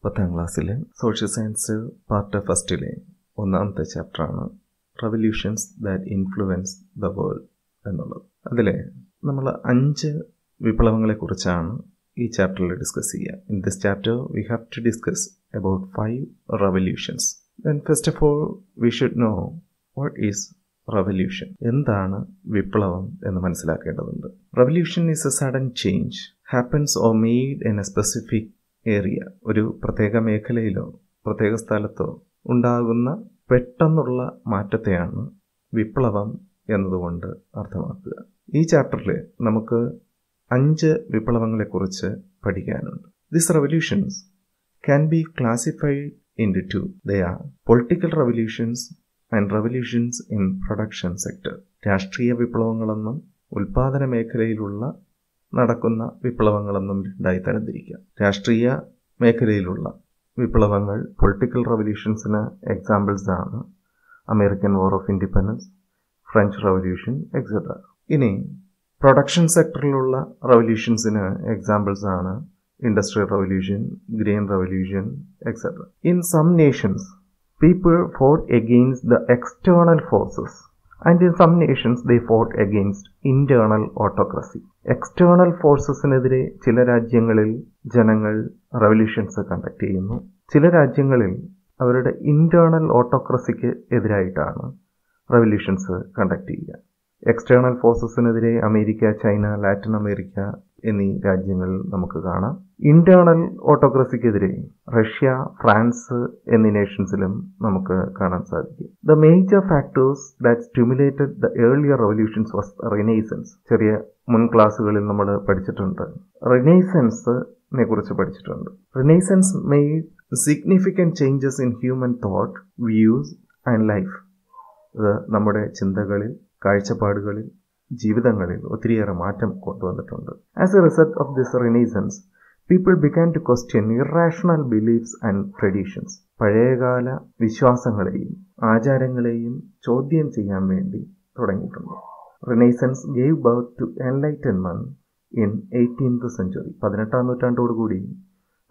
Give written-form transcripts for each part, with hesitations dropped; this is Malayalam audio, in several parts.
10ാം ക്ലാസ്സിലെ സോഷ്യൽ സയൻസ് പാർട്ട് ഫസ്റ്റിലെ ഒന്നാമത്തെ ചാപ്റ്ററാണ് revolutions that influence the world എന്നുള്ളത്. അതിൽ നമ്മൾ 5 വിപ്ലവങ്ങളെക്കുറിച്ചാണ് ഈ ചാപ്റ്ററിൽ ഡിസ്കസ് ചെയ്യുക. In this chapter we have to discuss about 5 revolutions. Then first of all we should know what is revolution. എന്താണ് വിപ്ലവം എന്ന് മനസ്സിലാക്കേണ്ടതുണ്ട്. Revolution is a sudden change happens or made in a specific area. ഒരു പ്രത്യേക മേഖലയിലോ പ്രത്യേക സ്ഥലത്തോ ഉണ്ടാകുന്ന പെട്ടെന്നുള്ള മാറ്റത്തെയാണ് വിപ്ലവം എന്നതുകൊണ്ട് അർത്ഥമാക്കുക. ഈ ചാപ്റ്ററിൽ നമുക്ക് 5 വിപ്ലവങ്ങളെക്കുറിച്ച് പഠിക്കാനുണ്ട്. These revolutions can be classified into 2. They are political revolutions and revolutions in production sector. രാഷ്ട്രീയ വിപ്ലവങ്ങളെന്നും ഉൽപാദന മേഖലയിലുള്ള നടക്കുന്ന വിപ്ലവങ്ങളെന്നും രണ്ടായി തരംതിരിക്കാം. രാഷ്ട്രീയ മേഖലയിലുള്ള വിപ്ലവങ്ങൾ പൊളിറ്റിക്കൽ റവല്യൂഷൻസിന് എക്സാമ്പിൾസ് ആണ് American war of independence, French revolution et cetera. ഇനി പ്രൊഡക്ഷൻ സെക്ടറിലുള്ള റവല്യൂഷൻസിന് എക്സാമ്പിൾസ് ആണ് industrial revolution, green revolution et cetera. In some nations people fought against the external forces and in some nations they fought against internal autocracy. External ഫോഴ്സസിനെതിരെ ചില രാജ്യങ്ങളിൽ ജനങ്ങൾ റവല്യൂഷൻസ് കണ്ടക്ട് ചെയ്യുന്നു. ചില രാജ്യങ്ങളിൽ അവരുടെ ഇന്റേണൽ ഓട്ടോക്രസിക്ക് എതിരായിട്ടാണ് റവല്യൂഷൻസ് കണ്ടക്ട് ചെയ്യുക. എക്സ്റ്റേണൽ ഫോഴ്സസിനെതിരെ അമേരിക്ക, ചൈന, ലാറ്റിൻ അമേരിക്ക എന്നീ രാജ്യങ്ങളിൽ നമുക്ക് കാണാം. ഇന്റേണൽ ഓട്ടോക്രസിക്കെതിരെ റഷ്യ, ഫ്രാൻസ് എന്നീ നേഷൻസിലും നമുക്ക് കാണാൻ സാധിക്കും. The major factors that stimulated the earlier revolutions was renaissance. ചെറിയ മുൻ ക്ലാസ്സുകളിൽ നമ്മൾ പഠിച്ചിട്ടുണ്ട്. റിനൈസൻസിനെ കുറിച്ച് പഠിച്ചിട്ടുണ്ട്. Renaissance made significant changes in human thought, views and life. ഇത് നമ്മുടെ ചിന്തകളിൽ, കാഴ്ചപ്പാടുകളിൽ, ജീവിതങ്ങളിൽ ഒത്തിരിയേറെ മാറ്റം കൊണ്ടുവന്നിട്ടുണ്ട്. As A result of this renaissance people began to question irrational beliefs and traditions. പഴയകാല വിശ്വാസങ്ങളെയും ആചാരങ്ങളെയും ചോദ്യം ചെയ്യാൻ വേണ്ടി തുടങ്ങിയിട്ടുണ്ട്. Renaissance gave birth to enlightenment in 18th century. 18ാം നൂറ്റാണ്ടോടുകൂടി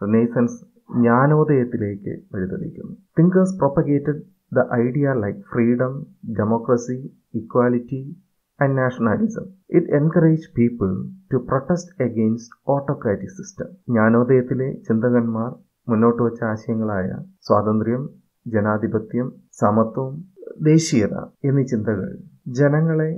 റിനൈസൻസ് ജ്ഞാനോദയത്തിലേക്ക് വഴിതെളിക്കുന്നു. Thinkers propagated the idea like freedom, democracy, equality and nationalism. It encouraged people to protest against autocratic system. ജ്ഞാനോദയത്തിലെ ചിന്തകന്മാർ മുന്നോട്ട് വച്ച ആശയങ്ങളായ സ്വാതന്ത്ര്യം, ജനാധിപത്യം, സമത്വം, ദേശീയത എന്നീ ചിന്തകൾ ജനങ്ങളെ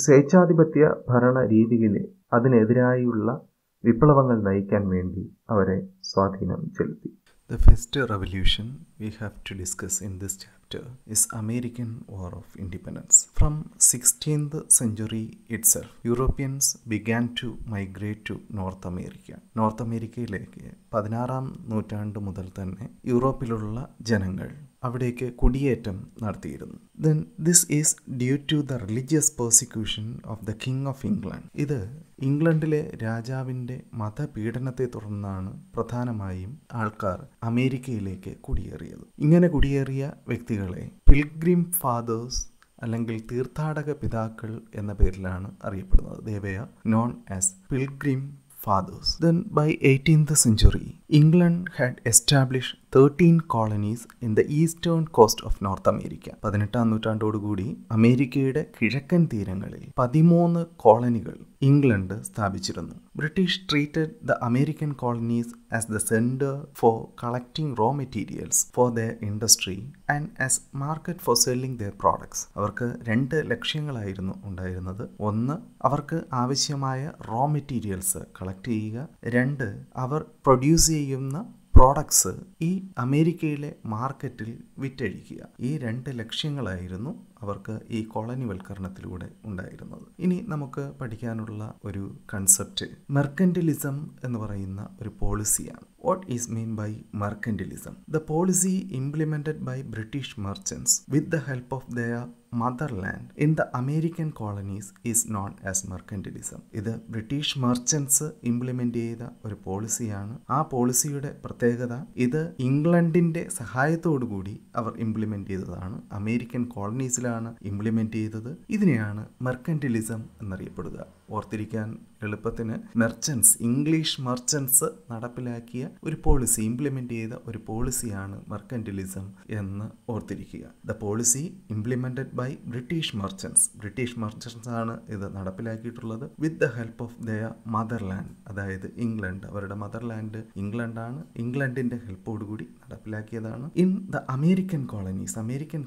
സ്വേച്ഛാധിപത്യ ഭരണ രീതിയിലെ അതിനെതിരായുള്ള വിപ്ലവങ്ങൾ നയിക്കാൻ വേണ്ടി അവരെ സ്വാധീനം ചെലുത്തി. The first revolution we have to discuss in this chapter is American War of Independence. From 16th century itself, Europeans began to migrate to North America. North അമേരിക്കയിലേക്ക് 16ാം നൂറ്റാണ്ട് മുതൽ തന്നെ യൂറോപ്പിലുള്ള ജനങ്ങൾ അവിടേക്ക് കുടിയേറ്റം നടത്തിയിരുന്നു. Then this is due to the religious persecution of the King of England. ഇത് ഇംഗ്ലണ്ടിലെ രാജാവിൻ്റെ മതപീഡനത്തെ തുടർന്നാണ് പ്രധാനമായും ആൾക്കാർ അമേരിക്കയിലേക്ക് കുടിയേറിയത്. ഇങ്ങനെ കുടിയേറിയ വ്യക്തികളെ പിൽഗ്രിം ഫാദേഴ്സ് അല്ലെങ്കിൽ തീർത്ഥാടക പിതാക്കൾ എന്ന പേരിലാണ് അറിയപ്പെടുന്നത്. They were known as pilgrim fathers. Then by 18th century, England had established 13 colonies in the eastern coast of North America. 18ാം നൂറ്റാണ്ടോടുകൂടി അമേരിക്കയുടെ കിഴക്കൻ തീരങ്ങളിൽ 13 കോളനികൾ ഇംഗ്ലണ്ട് സ്ഥാപിച്ചിരുന്നു. British treated the American colonies as the centre for collecting raw materials for their industry and as market for selling their products. അവർക്ക് 2 ലക്ഷ്യങ്ങളായിരുന്നു ഉണ്ടായിരുന്നത്. ഒന്ന്, അവർക്ക് ആവശ്യമായ റോ മെറ്റീരിയൽസ് കളക്ട് ചെയ്യുക. 2, അവർ പ്രൊഡ്യൂസ് ചെയ്യുന്ന പ്രോഡക്ട്സ് ഈ അമേരിക്കയിലെ മാർക്കറ്റിൽ വിറ്റഴിക്കുക. ഈ 2 ലക്ഷ്യങ്ങളായിരുന്നു അവർക്ക് ഈ കോളനിവൽക്കരണത്തിലൂടെ ഉണ്ടായിരുന്നത്. ഇനി നമുക്ക് പഠിക്കാനുള്ള ഒരു കൺസെപ്റ്റ് മെർക്കന്റിലിസം എന്ന് പറയുന്ന ഒരു പോളിസിയാണ്. What is meant by mercantilism? The policy implemented by British merchants with the help of their motherland in the American colonies is known as mercantilism. ഇത് ബ്രിട്ടീഷ് മെർച്ചൻസ് ഇംപ്ലിമെന്റ് ചെയ്ത ഒരു പോളിസിയാണ്. ആ പോളിസിയുടെ പ്രത്യേകത ഇത് ഇംഗ്ലണ്ടിന്റെ സഹായത്തോടു കൂടി അവർ ഇംപ്ലിമെന്റ് ചെയ്തതാണ്. അമേരിക്കൻ കോളനീസിലാണ് കോളനിസിലാണ് ഇംപ്ലിമെന്റ് ചെയ്തത്. ഇതിനെയാണ് മെർക്കന്റിലിസം എന്നറിയപ്പെടുക. ഓർത്തിരിക്കാൻ എളുപ്പത്തിന് മെർച്ചൻസ്, ഇംഗ്ലീഷ് മെർച്ചൻസ് നടപ്പിലാക്കിയ ഒരു പോളിസി, ഇംപ്ലിമെന്റ് ചെയ്ത ഒരു പോളിസിയാണ് മെർക്കന്റിലിസം എന്ന് ഓർത്തിരിക്കുക. The policy implemented by British merchants ആണ് ഇത് നടപ്പിലാക്കിയിട്ടുള്ളത് with the help of their motherland, അതായത് ഇംഗ്ലണ്ട്. അവരുടെ മദർലാൻഡ് ഇംഗ്ലണ്ടാണ്. ഇംഗ്ലണ്ടിന്റെ ഹെൽപ്പോടുകൂടി നടപ്പിലാക്കിയതാണ്. ഇൻ ദ അമേരിക്കൻ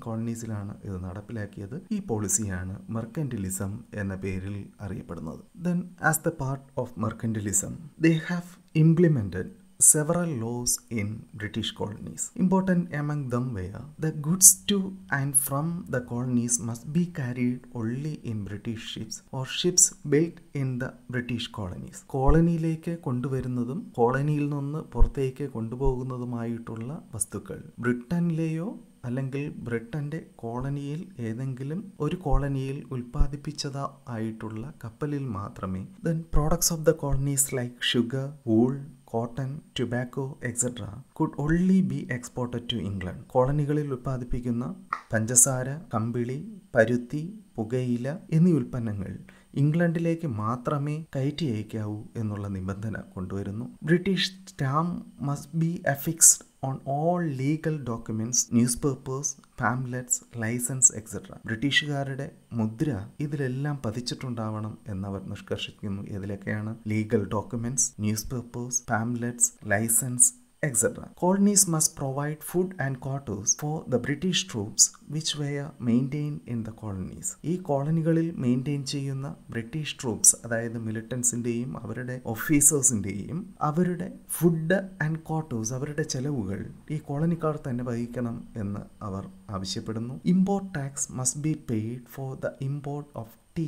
കോളനീസിലാണ് ഇത് നടപ്പിലാക്കിയത്. ഈ പോളിസിയാണ് മെർക്കന്റിലിസം എന്ന പേരിൽ അറിയപ്പെടുന്നത്. Then, as the part of mercantilism, they have implemented several laws in British colonies. Important among them were the goods to and from the colonies must be carried only in British ships or ships built in the British colonies. കോളനിയിലേക്ക് കൊണ്ടുവരുന്നതും കോളനിയിൽ നിന്ന് പുറത്തേക്ക് കൊണ്ടുപോകുന്നതുമായിട്ടുള്ള വസ്തുക്കൾ ബ്രിട്ടനിലെയോ അല്ലെങ്കിൽ ബ്രിട്ടന്റെ കോളനിയിൽ ഏതെങ്കിലും ഒരു കോളനിയിൽ ഉൽപ്പാദിപ്പിച്ചതോ ആയിട്ടുള്ള കപ്പലിൽ മാത്രമേ then products of the colonies like sugar, wool, cotton, tobacco etcetera could only be exported to England. കോളനികളിൽ ഉൽപ്പാദിപ്പിക്കുന്ന പഞ്ചസാര, കമ്പിളി, പരുത്തി, പുകയില എന്നീ ഉൽപ്പന്നങ്ങൾ ഇംഗ്ലണ്ടിലേക്ക് മാത്രമേ കയറ്റി അയക്കാവൂ എന്നുള്ള നിബന്ധന കൊണ്ടുവരുന്നു. British stamp must be affixed on all legal documents, newspapers, pamphlets, license, etc. ബ്രിട്ടീഷുകാരുടെ മുദ്ര ഇതിലെല്ലാം പതിച്ചിട്ടുണ്ടാവണം എന്നവർ നിഷ്കർഷിക്കുന്നു. ഇതിലൊക്കെയാണ് legal documents, newspapers, pamphlets, licence, etc. Colonies must provide food and quarters for the British troops which were maintained in the colonies. ഈ കോളനികളിൽ മെയിൻറ്റെയിൻ ചെയ്യുന്ന ബ്രിട്ടീഷ് ട്രൂപ്സ്, അതായത് മിലിറ്റൻസിൻ്റെയും അവരുടെ ഓഫീസേഴ്സിൻ്റെയും അവരുടെ ഫുഡ് ആൻഡ് ക്വാർട്ടേഴ്സ്, അവരുടെ ചെലവുകൾ ഈ കോളനിക്കാർ തന്നെ വഹിക്കണം എന്ന് അവർ ആവശ്യപ്പെടുന്നു. Import tax must be paid for the import of tea,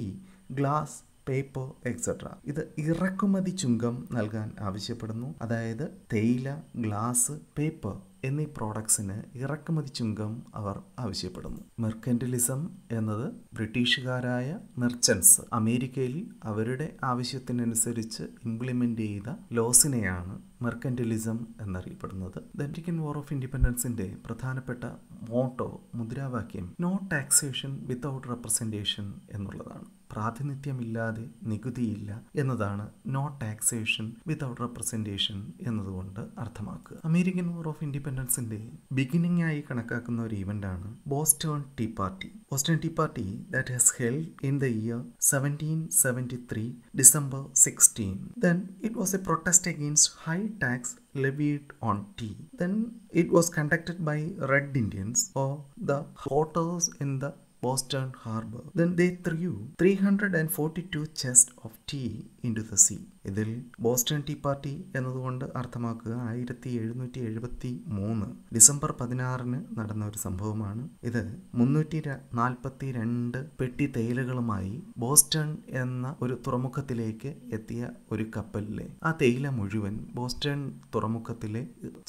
glass, paper et cetera. ഇത് ഇറക്കുമതി ചുങ്കം നൽകാൻ ആവശ്യപ്പെടുന്നു. അതായത് തേയില, ഗ്ലാസ്, പേപ്പർ എന്നീ പ്രോഡക്ട്സിന് ഇറക്കുമതി ചുങ്കം അവർ ആവശ്യപ്പെടുന്നു. മെർക്കന്റിലിസം എന്നത് ബ്രിട്ടീഷുകാരായ മെർച്ചൻസ് അമേരിക്കയിൽ അവരുടെ ആവശ്യത്തിനനുസരിച്ച് ഇംപ്ലിമെന്റ് ചെയ്ത ലോസിനെയാണ് മെർക്കന്റിലിസം എന്നറിയപ്പെടുന്നത്. ദ അമേരിക്കൻ വാർ ഓഫ് ഇൻഡിപെൻഡൻസിന്റെ പ്രധാനപ്പെട്ട മോട്ടോ, മുദ്രാവാക്യം നോ ടാക്സേഷൻ വിത്തൗട്ട് റെപ്രസെന്റേഷൻ എന്നുള്ളതാണ്. പ്രാതിനിധ്യമില്ലാതെ നികുതിയില്ല എന്നതാണ് നോ ടാക്സേഷൻ വിത്തൗട്ട് റെപ്രസെന്റേഷൻ എന്നതുകൊണ്ട് അർത്ഥമാക്കുക. അമേരിക്കൻ വാർ ഓഫ് ഇൻഡിപെൻഡൻസിന്റെ ബിഗിനിങ് ആയി കണക്കാക്കുന്ന ഒരു ഇവന്റാണ് Boston tea party. Boston tea party that has held in the year 1773 December 16. Then it was a protest against high tax levied on tea. Then it was conducted by Red Indians for the quarters in the Boston Harbor. Then they threw 342 chests of tea into the sea. ഇതിൽ ബോസ്റ്റൺ ടീ പാർട്ടി എന്നതുകൊണ്ട് അർത്ഥമാക്കുക 1773 ഡിസംബർ 16 നടന്ന ഒരു സംഭവമാണ്. ഇത് 342 പെട്ടി തേയിലകളുമായി ബോസ്റ്റൺ എന്ന ഒരു തുറമുഖത്തിലേക്ക് എത്തിയ ഒരു കപ്പലിലെ ആ തേയില മുഴുവൻ ബോസ്റ്റൺ തുറമുഖത്തിലെ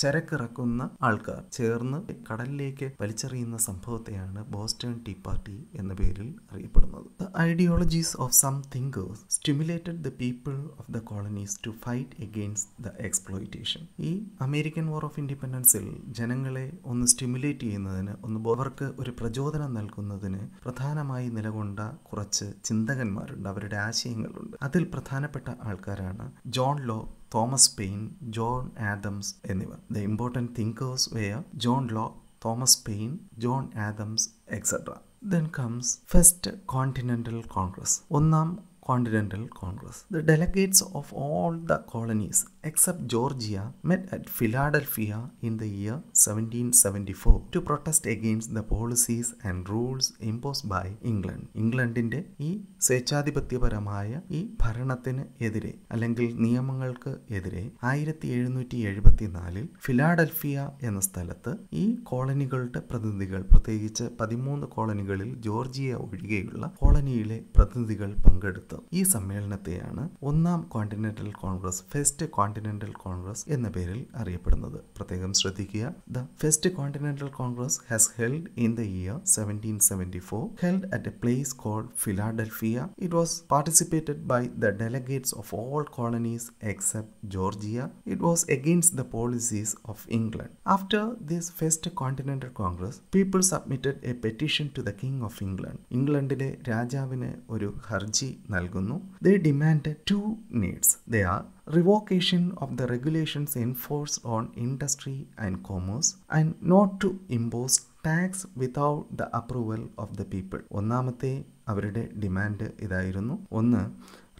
ചരക്കിറക്കുന്ന ആൾക്കാർ ചേർന്ന് കടലിലേക്ക് വലിച്ചെറിയുന്ന സംഭവത്തെയാണ് ബോസ്റ്റൺ ടീ പാർട്ടി എന്ന പേരിൽ അറിയപ്പെടുന്നത്. The ideologies of some thinkers stimulated the people of the colonies to fight against the exploitation. ഈ അമേരിക്കൻ വാർ ഓഫ് ഇൻഡിപെൻഡൻസിൽ ജനങ്ങളെ ഒന്ന് സ്റ്റിമുലേറ്റ് ചെയ്യുന്നതിന്, അവർക്ക് ഒരു പ്രചോദനം നൽകുന്നതിന് പ്രധാനമായി നിലകൊണ്ട കുറച്ച് ചിന്തകന്മാരുണ്ട്, അവരുടെ ആശയങ്ങളുണ്ട്. അതിൽ പ്രധാനപ്പെട്ട ആൾക്കാരാണ് John Locke, Thomas Paine, John Adams എന്നിവർ. The important thinkers were John Locke, Thomas Paine, John Adams etcetera. Then comes First Continental Congress. ഒന്നാം Continental Congress. The delegates of all the colonies except Georgia met at Philadelphia in the year 1774 to protest against the policies and rules imposed by England. ഇംഗ്ലണ്ടിന്റെ ഈ സ്വേച്ഛാധിപത്യപരമായ ഈ ഭരണത്തിന് എതിരെ അല്ലെങ്കിൽ നിയമങ്ങൾക്ക് എതിരെ 1774 ഫിലാഡൽഫിയ എന്ന സ്ഥലത്ത് ഈ കോളനികളുടെ പ്രതിനിധികൾ, പ്രത്യേകിച്ച് 13 കോളനികളിൽ ജോർജിയ ഒഴികെയുള്ള കോളനിയിലെ പ്രതിനിധികൾ പങ്കെടുത്ത് നടത്തും. ഈ സമ്മേളനത്തെയാണ് ഒന്നാം continental Congress, first continental Congress എന്ന പേരിൽ അറിയപ്പെടുന്നത്. പ്രത്യേകം ശ്രദ്ധിക്കുക, the first continental Congress has held in the year 1774, held at a place called Philadelphia. It was participated by the delegates of all colonies except Georgia. It was against the policies of England. After this first continental congress, people submitted a petition to the king of England. ഇംഗ്ലണ്ടിലെ രാജാവിന് ഒരു ഹർജി നൽകുന്നു. They demanded two needs. They are revocation of the regulations enforced on industry and commerce and not to impose tax without the approval of the people. ഒന്നാമത്തെ അവരുടെ ഡിമാൻഡ് ഇതായിരുന്നു. ഒന്ന്,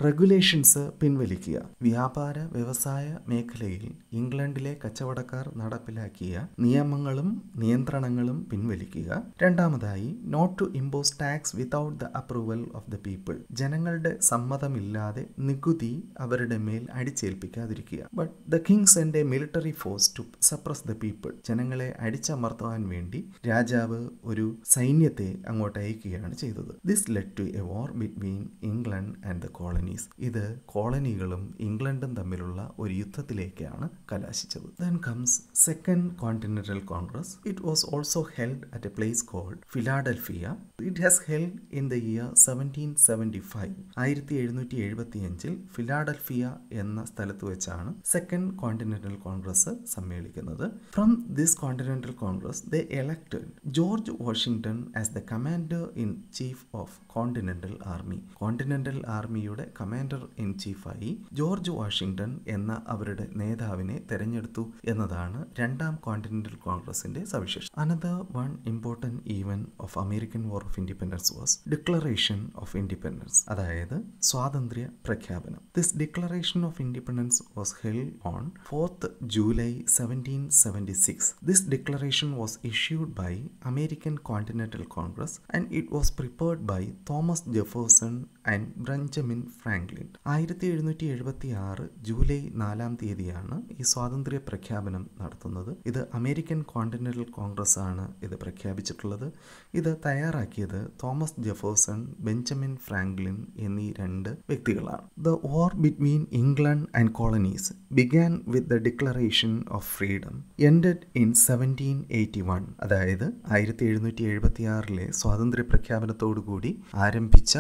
റെഗുലേഷൻസ് പിൻവലിക്കുക. വ്യാപാര വ്യവസായ മേഖലയിൽ ഇംഗ്ലണ്ടിലെ കച്ചവടക്കാർ നടപ്പിലാക്കിയ നിയമങ്ങളും നിയന്ത്രണങ്ങളും പിൻവലിക്കുക. രണ്ടാമതായി, not to impose tax without the approval of the people. ജനങ്ങളുടെ സമ്മതമില്ലാതെ നികുതി അവരുടെ മേൽ അടിച്ചേൽപ്പിക്കാതിരിക്കുക. But the king send a military force to suppress the people. ജനങ്ങളെ അടിച്ചമർത്തുവാൻ വേണ്ടി രാജാവ് ഒരു സൈന്യത്തെ അങ്ങോട്ട് അയക്കുകയാണ് ചെയ്തത്. This led to a war between England and the colony. ഇത് കോളനികളും ഇംഗ്ലണ്ടും തമ്മിലുള്ള ഒരു യുദ്ധത്തിലേക്കാണ് കലാശിച്ചത്. Then comes Second Continental Congress. It was also held at a place called Philadelphia. It has held in the year 1775. 1775 Philadelphia എന്ന സ്ഥലത്ത് വെച്ചാണ് സെക്കൻഡ് കോണ്ടിനെന്റൽ കോൺഗ്രസ് സമ്മേളിക്കുന്നത്. From this Continental Congress, they elected George Washington as the commander-in-chief of Continental Army. Continental ആർമിയുടെ കമാൻഡർ ഇൻ ചീഫായി ജോർജ് വാഷിംഗ്ടൺ എന്ന അവരുടെ നേതാവിനെ തെരഞ്ഞെടുത്തു എന്നതാണ് രണ്ടാം കോണ്ടിനെന്റൽ കോൺഗ്രസിന്റെ സവിശേഷത. Another one important event of American war of independence was declaration of independence, അതായത് സ്വാതന്ത്ര്യ പ്രഖ്യാപനം. This declaration of independence was held on 4th July 1776. This declaration was issued by American Continental Congress and it was prepared by Thomas Jefferson and Benjamin Franklin. 1776 July 4 ഈ സ്വാതന്ത്ര്യ പ്രഖ്യാപനം നടത്തുന്നത്. ഇത് അമേരിക്കൻ കോണ്ടിനെന്റൽ കോൺഗ്രസ് ആണ് ഇത് പ്രഖ്യാപിച്ചിട്ടുള്ളത്. ഇത് തയ്യാറാക്കിയത് തോമസ് ജെഫേഴ്സൺ, ബെഞ്ചമിൻ ഫ്രാങ്ക്ലിൻ എന്നീ രണ്ട് വ്യക്തികളാണ്. The war between England and colonies began with the declaration of freedom ended in 1781. അതായത് 1776 സ്വാതന്ത്ര്യ പ്രഖ്യാപനത്തോടുകൂടി ആരംഭിച്ച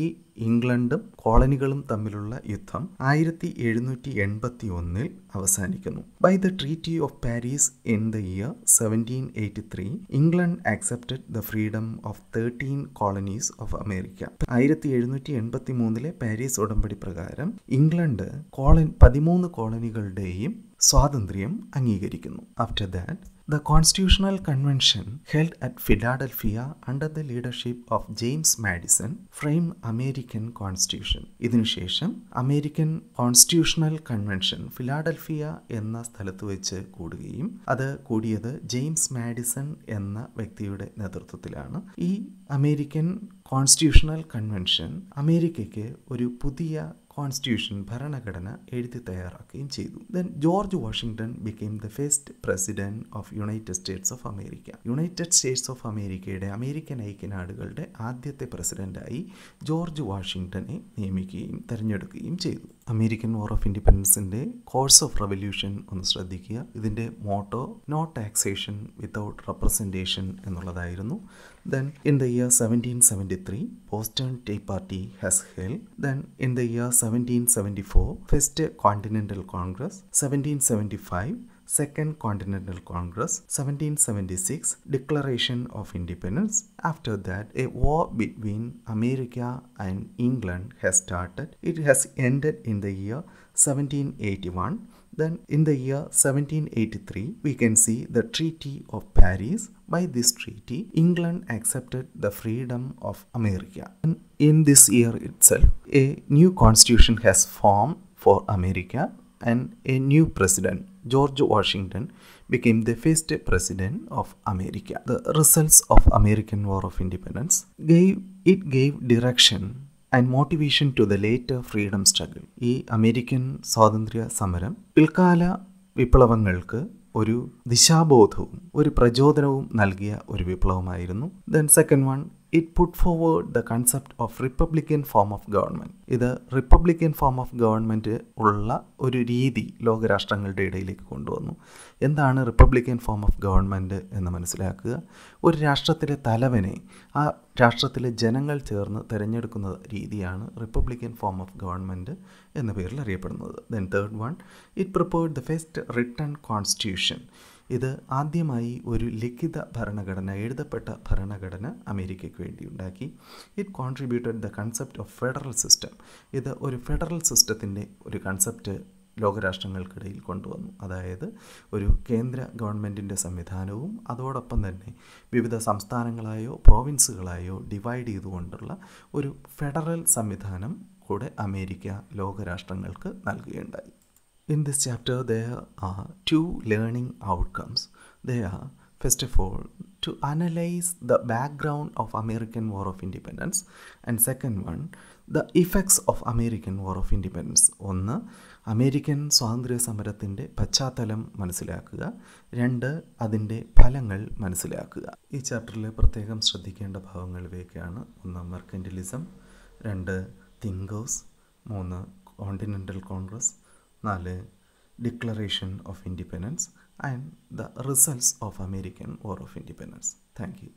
ഈ ഇംഗ്ലണ്ടും കോളനികളും തമ്മിലുള്ള യുദ്ധം 1781 അവസാനിക്കുന്നു. By the treaty of Paris in the year 1783, England accepted the freedom of 13 colonies of America. 1783 Paris ഉടമ്പടി പ്രകാരം ഇംഗ്ലണ്ട് 13 കോളനികളുടെയും സ്വാതന്ത്ര്യം അംഗീകരിക്കുന്നു. After that the Constitutional Convention held at Philadelphia under the leadership of James Madison framed American Constitution. ഇതിനുശേഷം അമേരിക്കൻ കോൺസ്റ്റിറ്റ്യൂഷണൽ കൺവെൻഷൻ ഫിലാഡൽഫിയ എന്ന സ്ഥലത്ത് വെച്ച് കൂടുകയും അത് കൂടിയത് ജെയിംസ് മാഡിസൺ എന്ന വ്യക്തിയുടെ നേതൃത്വത്തിലാണ്. ഈ അമേരിക്കൻ കോൺസ്റ്റിറ്റ്യൂഷണൽ കൺവെൻഷൻ അമേരിക്കയ്ക്ക് ഒരു പുതിയ കോൺസ്റ്റിറ്റ്യൂഷൻ ഭരണഘടന എഴുതി തയ്യാറാക്കുകയും ചെയ്തു. Then George Washington became the first president of United States of America. United States of അമേരിക്കയുടെ അമേരിക്കൻ ഐക്യനാടുകളുടെ ആദ്യത്തെ പ്രസിഡന്റായി ജോർജ് വാഷിംഗ്ടനെ നിയമിക്കുകയും തെരഞ്ഞെടുക്കുകയും ചെയ്തു. അമേരിക്കൻ വാർ ഓഫ് ഇൻഡിപെൻഡൻസിന്റെ കോഴ്സ് ഓഫ് റെവല്യൂഷൻ ഒന്ന് ശ്രദ്ധിക്കുക. ഇതിന്റെ motto no taxation without representation എന്നുള്ളതായിരുന്നു. Then in the year 1773, Boston Tea Party has held. Then in the year 1774, First Continental Congress. 1775, Second Continental Congress. 1776, Declaration of Independence. After that, a war between America and England has started. It has ended in the year 1781. Then in the year 1783, we can see the Treaty of Paris. By this treaty, England accepted the freedom of America. And in this year itself, a new constitution has formed for America and a new president, George Washington, became the first president of America. The results of American War of Independence gave direction and motivation to the later freedom struggle. ഈ അമേരിക്കൻ സ്വാതന്ത്ര്യ സമരം പിൽക്കാല വിപ്ലവങ്ങൾക്ക് ഒരു ദിശാബോധവും ഒരു പ്രചോദനവും നൽകിയ ഒരു വിപ്ലവമായിരുന്നു. Then second one, it put forward the concept of Republican form of government. ഇത് റിപ്പബ്ലിക്കൻ ഫോം ഓഫ് ഗവൺമെൻറ് ഉള്ള ഒരു രീതി ലോകരാഷ്ട്രങ്ങളുടെ ഇടയിലേക്ക് കൊണ്ടുവന്നു. എന്താണ് റിപ്പബ്ലിക്കൻ ഫോം ഓഫ് ഗവൺമെൻറ് എന്ന് മനസ്സിലാക്കുക. ഒരു രാഷ്ട്രത്തിലെ തലവനെ ആ രാഷ്ട്രത്തിലെ ജനങ്ങൾ ചേർന്ന് തിരഞ്ഞെടുക്കുന്ന രീതിയാണ് റിപ്പബ്ലിക്കൻ ഫോം ഓഫ് ഗവൺമെൻറ് എന്ന പേരിൽ അറിയപ്പെടുന്നത്. Then third one, it prepared the first written constitution. ഇത് ആദ്യമായി ഒരു ലിഖിത ഭരണഘടന, എഴുതപ്പെട്ട ഭരണഘടന അമേരിക്കയ്ക്ക് വേണ്ടി ഉണ്ടാക്കി. It contributed the concept of federal system. ഇത് ഒരു ഫെഡറൽ സിസ്റ്റത്തിൻ്റെ ഒരു കൺസെപ്റ്റ് ലോകരാഷ്ട്രങ്ങൾക്കിടയിൽ കൊണ്ടുവന്നു. അതായത് ഒരു കേന്ദ്ര ഗവൺമെൻറ്റിൻ്റെ സംവിധാനവും അതോടൊപ്പം തന്നെ വിവിധ സംസ്ഥാനങ്ങളായോ പ്രോവിൻസുകളായോ ഡിവൈഡ് ചെയ്തുകൊണ്ടുള്ള ഒരു ഫെഡറൽ സംവിധാനം കൂടെ അമേരിക്ക ലോകരാഷ്ട്രങ്ങൾക്ക് നൽകുകയുണ്ടായി. In this chapter, there are two learning outcomes. They are, first of all, to analyze the background of American War of Independence, and second one, the effects of American War of Independence. ഒന്ന്, അമേരിക്കൻ സ്വാതന്ത്ര്യ സമരത്തിൻ്റെ പശ്ചാത്തലം മനസ്സിലാക്കുക. രണ്ട്, അതിൻ്റെ ഫലങ്ങൾ മനസ്സിലാക്കുക. ഈ ചാപ്റ്ററിൽ പ്രത്യേകം ശ്രദ്ധിക്കേണ്ട ഭാഗങ്ങൾ ഇവയൊക്കെയാണ്. ഒന്ന്, മെർക്കൻറ്റിലിസം. രണ്ട്, തിങ്കേഴ്സ്. മൂന്ന്, continental Congress. 4, Declaration of Independence, and the results of American War of Independence. Thank you.